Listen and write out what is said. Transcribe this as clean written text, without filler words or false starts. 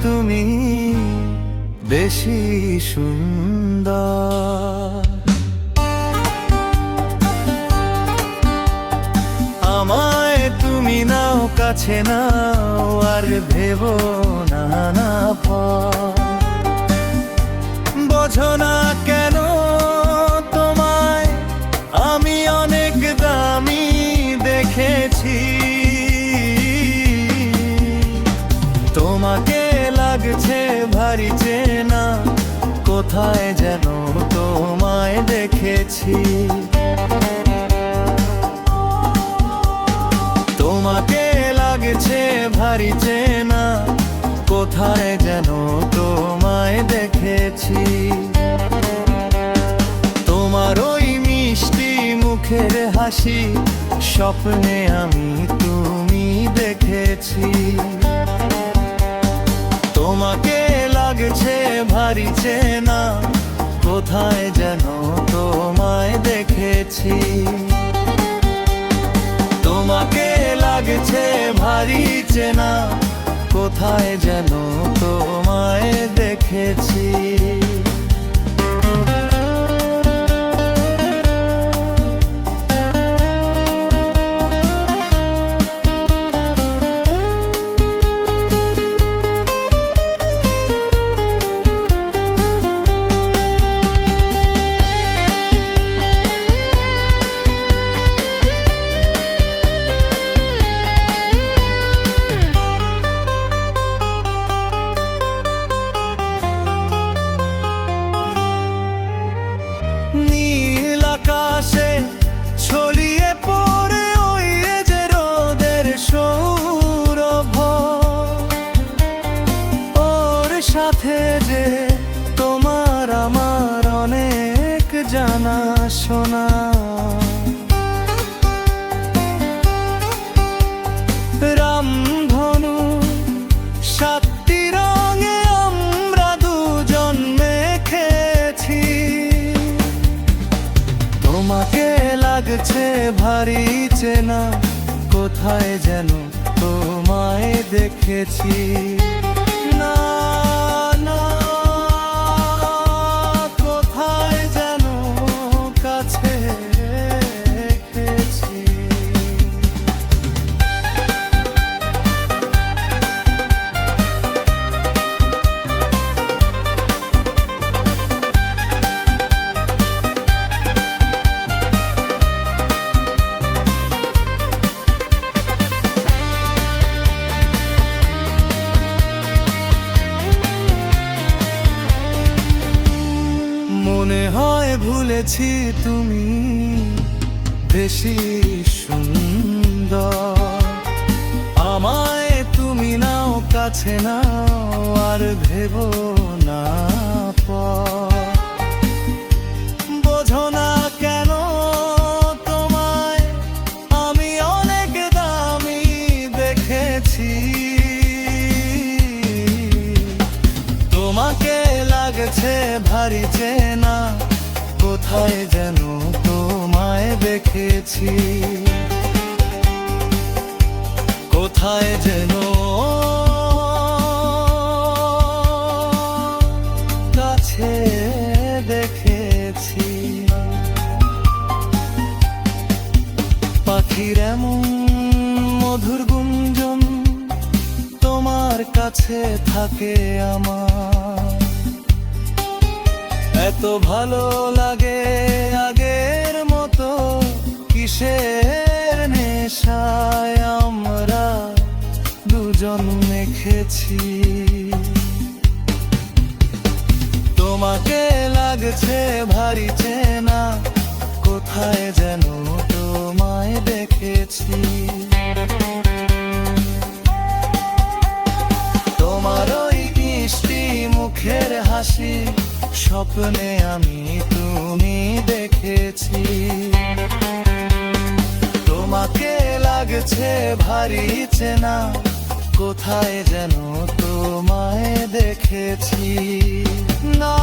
তুমি বেশি সুন্দর। আমায় তুমি নাও কাছে নাও, আর ভেবো না না পর। বোঝো না কেন তোমায় আমি অনেক দামি দেখেছি। তোমাকে লাগছে ভারী চেনা, কোথায় যেন তোমায় দেখেছি। তোমাকে লাগছে ভারী চেনা, কোথায় যেন তোমায় দেখেছি। তোমার ওই মিষ্টি মুখের হাসি স্বপ্নে আমি তুমি দেখেছি। তোমাকে লাগছে ভারী চেনা, কোথায় যেন তোমায় দেখেছি। তোমাকে লাগছে ভারী চেনা, কোথায় যেন তোমায় দেখেছি। নীল আকাশে ছড়িয়ে পড়ে ওই যে রোদের সৌরভ, ওর সাথে যে তোমার আমার অনেক জানা শোনা। রামধনু সাতটি রঙে আমরা দুজন মেখেছি। তোমাকে লাগছে ভারী চেনা, কোথায় যেন তোমায় দেখেছি। না না, কোথায় যেন কাছে দেখেছি। মনে হয় ভুলেছি তুমি বেশি সুন্দর। আমায় তুমি নাও কাছে নাও, আর ভেবো না পর। বোঝো না কেন তোমায় আমি অনেক দামি দেখেছি। তোমাকে লাগছে ভারী চেনা, কোথায় যেন তোমায় দেখেছি। কোথায় যেন কাছে দেখেছি। পাখির এমন মধুর গুঞ্জন তোমার কাছে থাকে আমার। এত ভালো লাগে আগের মতো, কিসের নেশায় আমরা দুজন মেখেছি। তোমাকে লাগছে ভারী চেনা, কোথায় যেন তোমায় দেখেছি। তোমার ওই মিষ্টি মুখের হাসি স্বপ্নে আমি তুমি দেখেছি। তোমাকে লাগছে ভারী চেনা, কোথায় যেন তোমায় দেখেছি। না